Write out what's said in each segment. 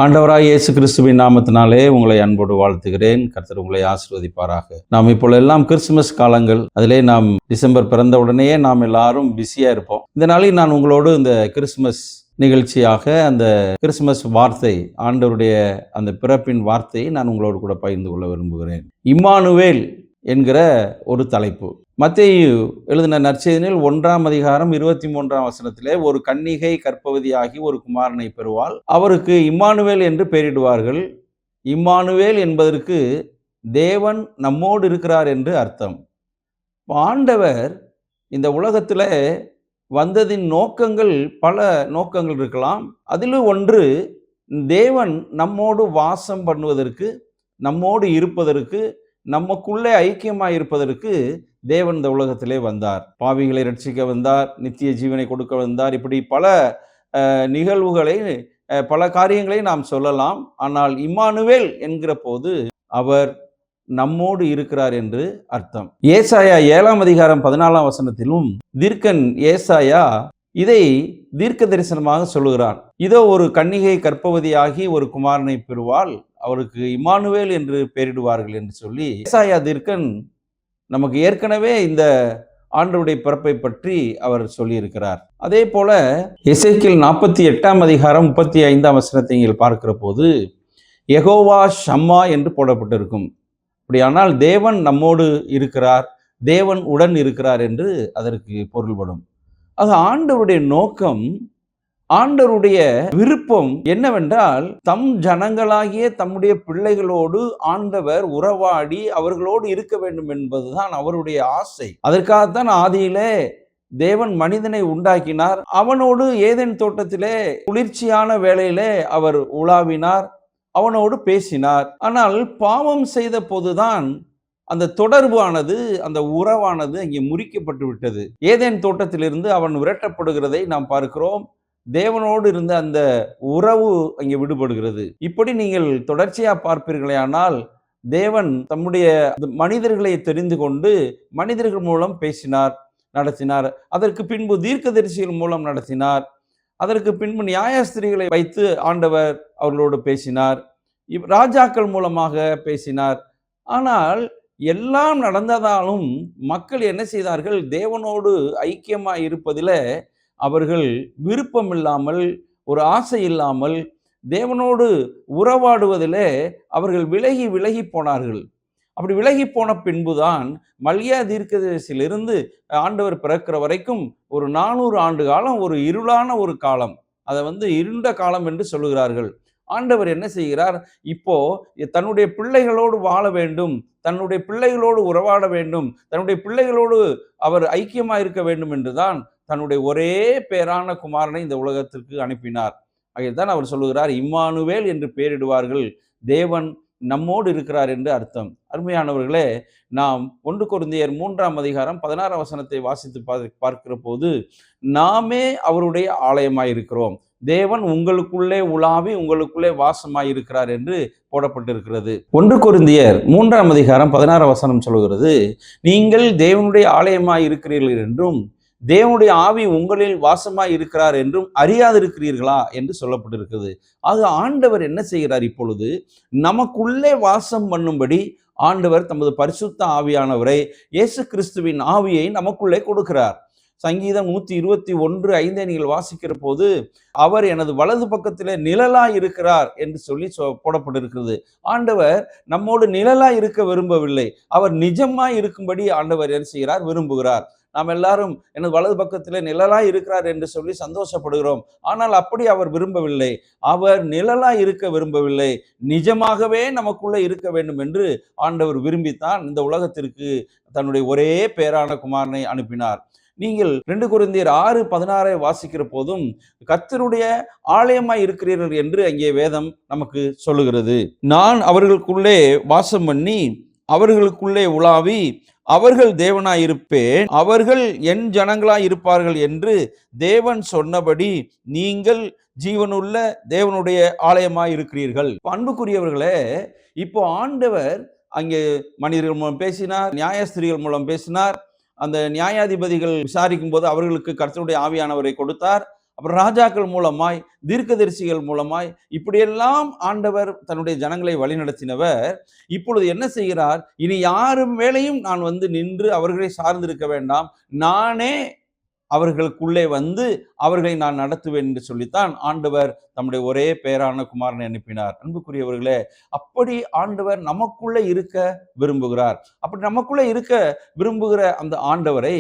ஆண்டவராய் இயேசு கிறிஸ்துவின் நாமத்தினாலே உங்களை அன்போடு வாழ்த்துகிறேன். கர்த்தர் உங்களை ஆசீர்வதிப்பாராக. நாம் இப்போ எல்லாம் கிறிஸ்துமஸ் காலங்கள், அதிலே நாம் டிசம்பர் பிறந்த உடனேயே நாம் எல்லாரும் பிஸியா இருப்போம். இந்த நாளில் நான் உங்களோடு இந்த கிறிஸ்துமஸ் நிகழ்ச்சியாக அந்த கிறிஸ்துமஸ் வார்த்தை, ஆண்டவருடைய அந்த பிறப்பின் வார்த்தையை நான் உங்களோடு கூட பகிர்ந்து கொள்ள விரும்புகிறேன். இம்மானுவேல் என்கிற ஒரு தலைப்பு. மத்தேயு எழுதின நற்செய்தியில் 1 ஒரு கன்னிகை கர்ப்பவதியாகி ஒரு குமாரனை பெறுவாள், அவருக்கு இம்மானுவேல் என்று பெயரிடுவார்கள். இம்மானுவேல் என்பதற்கு தேவன் நம்மோடு இருக்கிறார் என்று அர்த்தம். ஆண்டவர் இந்த உலகத்தில் வந்ததின் நோக்கங்கள், பல நோக்கங்கள் இருக்கலாம். அதிலும் ஒன்று, தேவன் நம்மோடு வாசம் பண்ணுவதற்கு, நம்மோடு இருப்பதற்கு, நமக்குள்ளே ஐக்கியமாய் இருப்பதற்கு தேவன் இந்த உலகத்திலே வந்தார். பாவிகளை ரட்சிக்க வந்தார், நித்திய ஜீவனை கொடுக்க வந்தார். இப்படி பல நிகழ்வுகளை, பல காரியங்களை நாம் சொல்லலாம். ஆனால் இம்மானுவேல் என்கிற போது அவர் நம்மோடு இருக்கிறார் என்று அர்த்தம். ஏசாயா 7:14 தீர்க்கன் ஏசாயா இதை தீர்க்க தரிசனமாக சொல்லுகிறான். இதோ ஒரு கன்னிகை கர்ப்பவதியாகி ஒரு குமாரனை பெறுவாள், அவருக்கு இம்மானுவேல் என்று பெயரிடுவார்கள் என்று சொல்லி ஏசாயா தீர்க்கன் நமக்கு ஏற்கனவே இந்த ஆண்டவருடைய பிறப்பை பற்றி அவர் சொல்லியிருக்கிறார். அதே போல எசேக்கியேல் 48:35 நீங்கள் பார்க்கிற போது யெகோவா ஷம்மா என்று போடப்பட்டிருக்கும். அப்படியானால் தேவன் நம்மோடு இருக்கிறார், தேவன் உடன் இருக்கிறார் என்று அதற்கு பொருள்படும். அது ஆண்டவருடைய நோக்கம், ஆண்டவருடைய விருப்பம் என்னவென்றால், தம் ஜனங்களாகிய தம்முடைய பிள்ளைகளோடு ஆண்டவர் உறவாடி அவர்களோடு இருக்க வேண்டும் என்பதுதான் அவருடைய ஆசை. அதற்காகத்தான் ஆதியிலே தேவன் மனிதனை உண்டாக்கினார். அவனோடு ஏதேன் தோட்டத்திலே குளிர்ச்சியான வேளையிலே அவர் உலாவினார், அவனோடு பேசினார். ஆனால் பாவம் செய்த போதுதான் அந்த தொடர்பானது, அந்த உறவானது அங்கே முறிக்கப்பட்டு விட்டது. ஏதேன் தோட்டத்திலிருந்து அவன் விரட்டப்படுகிறதை நாம் பார்க்கிறோம். தேவனோடு இருந்த அந்த உறவு அங்கே விடுபடுகிறது. இப்படி நீங்கள் தொடர்ச்சியா பார்ப்பீர்களே, ஆனால் தேவன் தம்முடைய மனிதர்களை தெரிந்து கொண்டு மனிதர்கள் மூலம் பேசினார், நடத்தினார். அதற்கு பின்பு தீர்க்கதரிசிகள் மூலம் நடத்தினார். அதற்கு பின்பு நியாயஸ்திரிகளை வைத்து ஆண்டவர் அவர்களோடு பேசினார், ராஜாக்கள் மூலமாக பேசினார். ஆனால் எல்லாம் நடந்ததாலும் மக்கள் என்ன செய்தார்கள்? தேவனோடு ஐக்கியமாய் இருப்பதில் அவர்கள் விருப்பம் இல்லாமல், ஒரு ஆசை இல்லாமல், தேவனோடு உறவாடுவதிலே அவர்கள் விலகி விலகி போனார்கள். அப்படி விலகி போன பின்புதான் மல்கியா தீர்க்கதரிசியிலிருந்து ஆண்டவர் பிறக்கிற வரைக்கும் ஒரு 400 ஆண்டு காலம் ஒரு இருளான ஒரு காலம், அதை இருண்ட காலம் என்று சொல்லுகிறார்கள். ஆண்டவர் என்ன செய்கிறார்? இப்போ தன்னுடைய பிள்ளைகளோடு வாழ வேண்டும், தன்னுடைய பிள்ளைகளோடு உறவாட வேண்டும், தன்னுடைய பிள்ளைகளோடு அவர் ஐக்கியமாக இருக்க வேண்டும் என்றுதான் தன்னுடைய ஒரே பேரான குமாரனை இந்த உலகத்திற்கு அனுப்பினார். ஆகையால் அவர் சொல்லுகிறார், இம்மானுவேல் என்று பெயரிடுவார்கள், தேவன் நம்மோடு இருக்கிறார் என்று அர்த்தம். அருமையானவர்களே, நாம் 1 கொரிந்தியர் 3:16 வாசித்து பார்க்கிற போது, நாமே அவருடைய ஆலயமாய் இருக்கிறோம், தேவன் உங்களுக்குள்ளே உலாவி உங்களுக்குள்ளே வாசமாய் இருக்கிறார் என்று போடப்பட்டிருக்கிறது. 1 கொரிந்தியர் 3:16 சொல்கிறது, நீங்கள் தேவனுடைய ஆலயமாய் இருக்கிறீர்கள் என்றும் தேவனுடைய ஆவி உங்களில் வாசமாய் இருக்கிறார் என்றும் அறியாதிருக்கிறீர்களா என்று சொல்லப்பட்டிருக்கிறது. ஆக ஆண்டவர் என்ன செய்கிறார்? இப்பொழுது நமக்குள்ளே வாசம் பண்ணும்படி ஆண்டவர் தமது பரிசுத்த ஆவியானவரை, இயேசு கிறிஸ்துவின் ஆவியை நமக்குள்ளே கொடுக்கிறார். சங்கீதம் 121:5 நீங்கள் வாசிக்கிற போது, அவர் எனது வலது பக்கத்திலே நிழலாய் இருக்கிறார் என்று சொல்லி போடப்பட்டிருக்கிறது. ஆண்டவர் நம்மோடு நிழலாய் இருக்க விரும்பவில்லை, அவர் நிஜமாய் இருக்கும்படி ஆண்டவர் என்ன செய்கிறார்? விரும்புகிறார். நாம் எல்லாரும் எனது வலது பக்கத்திலே நிழலாய் இருக்கிறார் என்று சொல்லி சந்தோஷப்படுகிறோம். ஆனால் அப்படி அவர் விரும்பவில்லை. அவர் நிழலாய் இருக்க விரும்பவில்லை, நிஜமாகவே நமக்குள்ளே இருக்க வேண்டும் என்று ஆண்டவர் விரும்பித்தான் இந்த உலகத்திற்கு தன்னுடைய ஒரே பேரான குமாரனை அனுப்பினார். நீங்கள் 2 கொரிந்தியர் 6:16 வாசிக்கிற போதும் கர்த்தருடைய ஆலயமாய் இருக்கிறீர்கள் என்று அங்கே வேதம் நமக்கு சொல்லுகிறது. நான் அவர்களுக்குள்ளே வாசம் பண்ணி அவர்களுக்குள்ளே உலாவி அவர்கள் தேவனாய் இருப்பேன், அவர்கள் என் ஜனங்களாய் இருப்பார்கள் என்று தேவன் சொன்னபடி நீங்கள் ஜீவனுள்ள தேவனுடைய ஆலயமாய் இருக்கிறீர்கள். அன்புக்குரியவர்களே, இப்போ ஆண்டவர் அங்கே மனிதர்கள் மூலம் பேசினார், நியாயஸ்திரிகள் மூலம் பேசினார். அந்த நியாயாதிபதிகள் விசாரிக்கும் போது அவர்களுக்கு கர்த்தருடைய ஆவியானவரை கொடுத்தார். அப்புறம் ராஜாக்கள் மூலமாய், தீர்க்கதரிசிகள் மூலமாய், இப்படியெல்லாம் ஆண்டவர் தன்னுடைய ஜனங்களை வழிநடத்தினவர் இப்பொழுது என்ன செய்கிறார்? இனி யாரு மேலேயும் நான் நின்று அவர்களை சார்ந்திருக்க வேண்டாம், நானே அவர்களுக்குள்ளே அவர்களை நான் நடத்துவேன் என்று சொல்லித்தான் ஆண்டவர் தம்முடைய ஒரே பேரான குமாரனை அனுப்பினார். அன்புக்குரியவர்களே, அப்படி ஆண்டவர் நமக்குள்ளே இருக்க விரும்புகிறார். அப்படி நமக்குள்ளே இருக்க விரும்புகிற அந்த ஆண்டவரை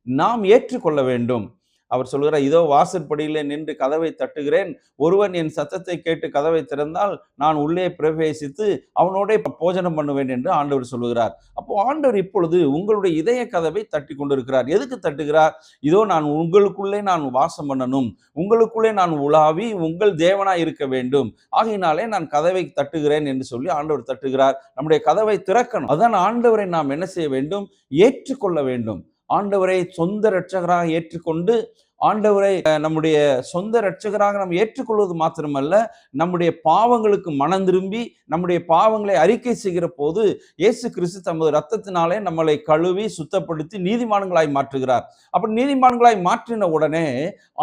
நாம் ஏற்றுக்கொள்ள வேண்டும். அவர் சொல்கிறார், இதோ வாசற்படியிலே நின்று கதவை தட்டுகிறேன், ஒருவன் என் சத்தத்தை கேட்டு கதவை திறந்தால் நான் உள்ளே பிரவேசித்து அவனோட போஜனம் பண்ணுவேன் என்று ஆண்டவர் சொல்லுகிறார். அப்போ ஆண்டவர் இப்பொழுது உங்களுடைய இதய கதவை தட்டி கொண்டிருக்கிறார். எதுக்கு தட்டுகிறார்? இதோ நான் உங்களுக்குள்ளே நான் வாசம் பண்ணணும், உங்களுக்குள்ளே நான் உலாவி உங்கள் தேவனாய் இருக்க வேண்டும், ஆகையினாலே நான் கதவை தட்டுகிறேன் என்று சொல்லி ஆண்டவர் தட்டுகிறார். நம்முடைய கதவை திறக்கணும். அதான் ஆண்டவரை நாம் என்ன செய்ய வேண்டும்? ஏற்றுக்கொள்ள வேண்டும். ஆண்டவரை சொந்த இரட்சகராக ஏற்றுக்கொண்டு, ஆண்டவரை நம்முடைய சொந்த இரட்சகராக நாம் ஏற்றுக்கொள்வது மாத்திரமல்ல, நம்முடைய பாவங்களுக்கு மனம் திரும்பி நம்முடைய பாவங்களை அறிக்கை செய்கிற போது இயேசு கிறிஸ்து தமது இரத்தத்தினாலே நம்மளை கழுவி சுத்தப்படுத்தி நீதிமான்களாய் மாற்றுகிறார். அப்படி நீதிமான்களாய் மாற்றின உடனே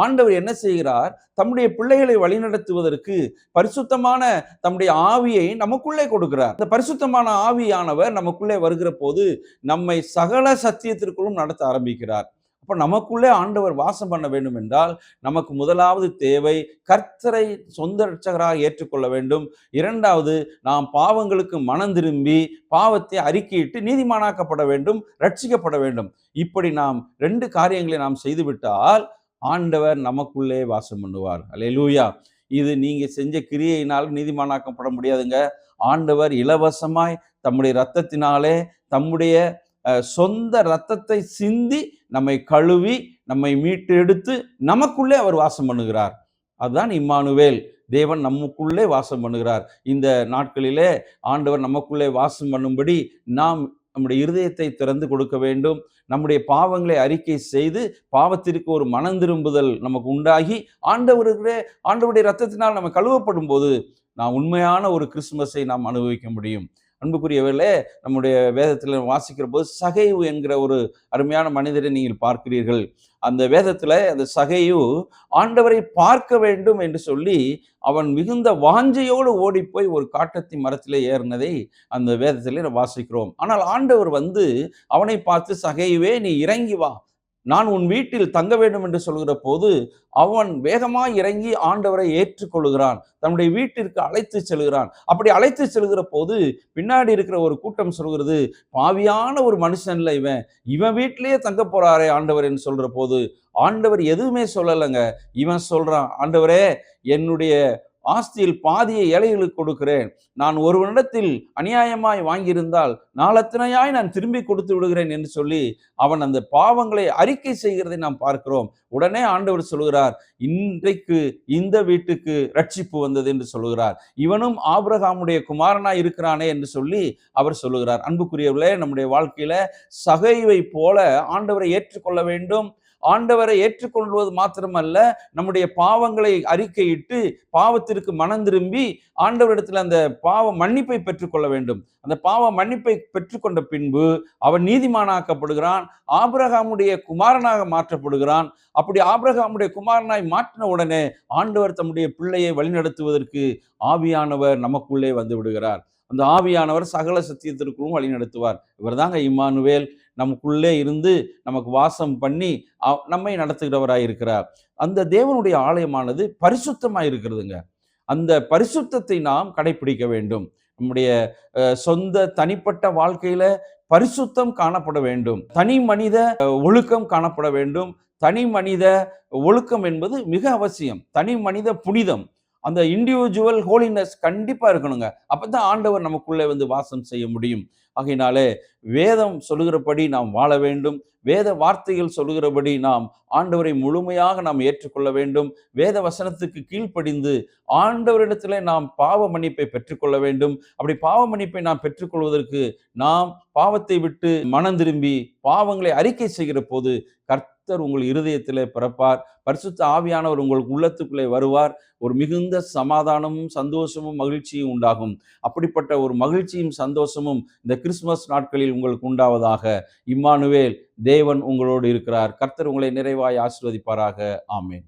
ஆண்டவர் என்ன செய்கிறார்? தம்முடைய பிள்ளைகளை வழிநடத்துவதற்கு பரிசுத்தமான தம்முடைய ஆவியை நமக்குள்ளே கொடுக்கிறார். இந்த பரிசுத்தமான ஆவியானவர் நமக்குள்ளே வருகிற போது நம்மை சகல சத்தியத்திற்குள்ளும் நடத்த ஆரம்பிக்கிறார். அப்ப நமக்குள்ளே ஆண்டவர் வாசம் பண்ண வேண்டும் என்றால் நமக்கு முதலாவது தேவை கர்த்தரை சொந்த இரட்சகராக ஏற்றுக்கொள்ள வேண்டும். இரண்டாவது, நாம் பாவங்களுக்கு மனம் திரும்பி பாவத்தை அறிக்கையிட்டு நீதிமானாக்கப்பட வேண்டும், ரட்சிக்கப்பட வேண்டும். இப்படி நாம் 2 காரியங்களை நாம் செய்துவிட்டால் ஆண்டவர் நமக்குள்ளே வாசம் பண்ணுவார். அல்லேலூயா. இது நீங்க செஞ்ச கிரியையினால் நீதிமானாக்கப்பட முடியாதுங்க. ஆண்டவர் இலவசமாய் தம்முடைய இரத்தத்தினாலே தம்முடைய சொந்த இரத்தத்தை சிந்தி நம்மை கழுவி நம்மை மீட்டு எடுத்து நமக்குள்ளே அவர் வாசம் பண்ணுகிறார். அதுதான் இம்மானுவேல், தேவன் நமக்குள்ளே வாசம் பண்ணுகிறார். இந்த நாட்களிலே ஆண்டவர் நமக்குள்ளே வாசம் பண்ணும்படி நாம் நம்முடைய இருதயத்தை திறந்து கொடுக்க வேண்டும். நம்முடைய பாவங்களை அறிக்கை செய்து பாவத்திற்கு ஒரு மனம் திரும்புதல் நமக்கு உண்டாகி ஆண்டவருடைய இரத்தத்தினால் நம்ம கழுவப்படும் போது நாம் உண்மையான ஒரு கிறிஸ்துமஸை நாம் அனுபவிக்க முடியும். அன்புக்குரியவர்களே, நம்முடைய வேதத்தில் வாசிக்கிற போது சகைவு என்கிற ஒரு அருமையான மனிதரை நீங்கள் பார்க்கிறீர்கள். அந்த வேதத்தில் அந்த சகையு ஆண்டவரை பார்க்க வேண்டும் என்று சொல்லி அவன் மிகுந்த வாஞ்சையோடு ஓடி போய் ஒரு காட்டத்தி மரத்திலே ஏறினதை அந்த வேதத்திலே வாசிக்கிறோம். ஆனால் ஆண்டவர் அவனை பார்த்து, சகையுவே நீ இறங்கி வா, நான் உன் வீட்டில் தங்க வேண்டும் என்று சொல்கிற போது அவன் வேகமாய் இறங்கி ஆண்டவரை ஏற்றுக்கொள்கிறான், தன்னுடைய வீட்டிற்கு அழைத்து செல்கிறான். அப்படி அழைத்து செல்கிற போது பின்னாடி இருக்கிற ஒரு கூட்டம் சொல்கிறது, பாவியான ஒரு மனுஷன்ல இவன் வீட்டிலேயே தங்க போறாரே ஆண்டவர் என்று சொல்ற போது ஆண்டவர் எதுவுமே சொல்லலைங்க. இவன் சொல்றான், ஆண்டவரே என்னுடைய ஆஸ்தியில் பாதியை ஏழைகளுக்கு கொடுக்கிறேன், நான் ஒருவனிடத்தில் அநியாயமாய் வாங்கியிருந்தால் நாளத்தினையாய் நான் திரும்பி கொடுத்து விடுகிறேன் என்று சொல்லி அவன் அந்த பாவங்களை அறிக்கை செய்கிறதை நாம் பார்க்கிறோம். உடனே ஆண்டவர் சொல்கிறார், இன்றைக்கு இந்த வீட்டுக்கு ரட்சிப்பு வந்தது என்று சொல்லுகிறார். இவனும் ஆபிரகாமுடைய குமாரனாய் இருக்கிறானே என்று சொல்லி அவர் சொல்லுகிறார். அன்புக்குரியவர்களே, நம்முடைய வாழ்க்கையில சகைவை போல ஆண்டவரை ஏற்றுக்கொள்ள வேண்டும். ஆண்டவரை ஏற்றுக்கொள்வது மாத்திரமல்ல, நம்முடைய பாவங்களை அறிக்கையிட்டு பாவத்திற்கு மனம் திரும்பி ஆண்டவரிடத்தில் அந்த பாவ மன்னிப்பை பெற்றுக்கொள்ள வேண்டும். அந்த பாவ மன்னிப்பை பெற்றுக்கொண்ட பின்பு அவன் நீதிமானாக்கப்படுகிறான், ஆபிரகாமுடைய குமாரனாக மாற்றப்படுகிறான். அப்படி ஆபிரகாமுடைய குமாரனாய் மாற்றின உடனே ஆண்டவர் தம்முடைய பிள்ளையை வழிநடத்துவதற்கு ஆவியானவர் நமக்குள்ளே வந்து விடுகிறார். அந்த ஆவியானவர் சகல சத்தியத்திற்குள்ளும் வழி நடத்துவார். இவர் தாங்க இம்மானுவேல், நமக்குள்ளே இருந்து நமக்கு வாசம் பண்ணி நம்மை நடத்துகிறவராய் இருக்கிறார். அந்த தேவனுடைய ஆலயமானது பரிசுத்தமாய் இருக்கிறதுங்க. அந்த பரிசுத்தத்தை நாம் கடைபிடிக்க வேண்டும். நம்முடைய சொந்த தனிப்பட்ட வாழ்க்கையில பரிசுத்தம் காணப்பட வேண்டும். தனி மனித ஒழுக்கம் காணப்பட வேண்டும். தனி மனித ஒழுக்கம் என்பது மிக அவசியம். தனி மனித புனிதம், அந்த இண்டிவிஜுவல் ஹோலினஸ் கண்டிப்பா இருக்கணுங்க. அப்பதான் ஆண்டவர் நமக்குள்ளே வாசம் செய்ய முடியும். ஆகையினாலே வேதம் சொல்லுகிறபடி நாம் வாழ வேண்டும். வேத வார்த்தைகள் சொல்லுகிறபடி நாம் ஆண்டவரை முழுமையாக நாம் ஏற்றுக்கொள்ள வேண்டும். வேத வசனத்துக்கு கீழ்ப்படிந்து ஆண்டவரிடத்திலே நாம் பாவ மன்னிப்பை பெற்றுக்கொள்ள வேண்டும். அப்படி பாவ மன்னிப்பை நாம் பெற்றுக்கொள்வதற்கு நாம் பாவத்தை விட்டு மனம் திரும்பி பாவங்களை அறிக்கை செய்கிற போது கர்த்தர் உங்கள் இருதயத்திலே பிறப்பார். பரிசுத்த ஆவியானவர் உங்களுக்கு உள்ளத்துக்குள்ளே வருவார். ஒரு மிகுந்த சமாதானமும் சந்தோஷமும் மகிழ்ச்சியும் உண்டாகும். அப்படிப்பட்ட ஒரு மகிழ்ச்சியும் சந்தோஷமும் இந்த கிறிஸ்துமஸ் நாட்களில் உங்களுக்கு உண்டாவதாக. இம்மானுவேல், தேவன் உங்களோடு இருக்கிறார். கர்த்தர் உங்களை நிறைவாய் ஆசீர்வதிப்பாராக. ஆமென்.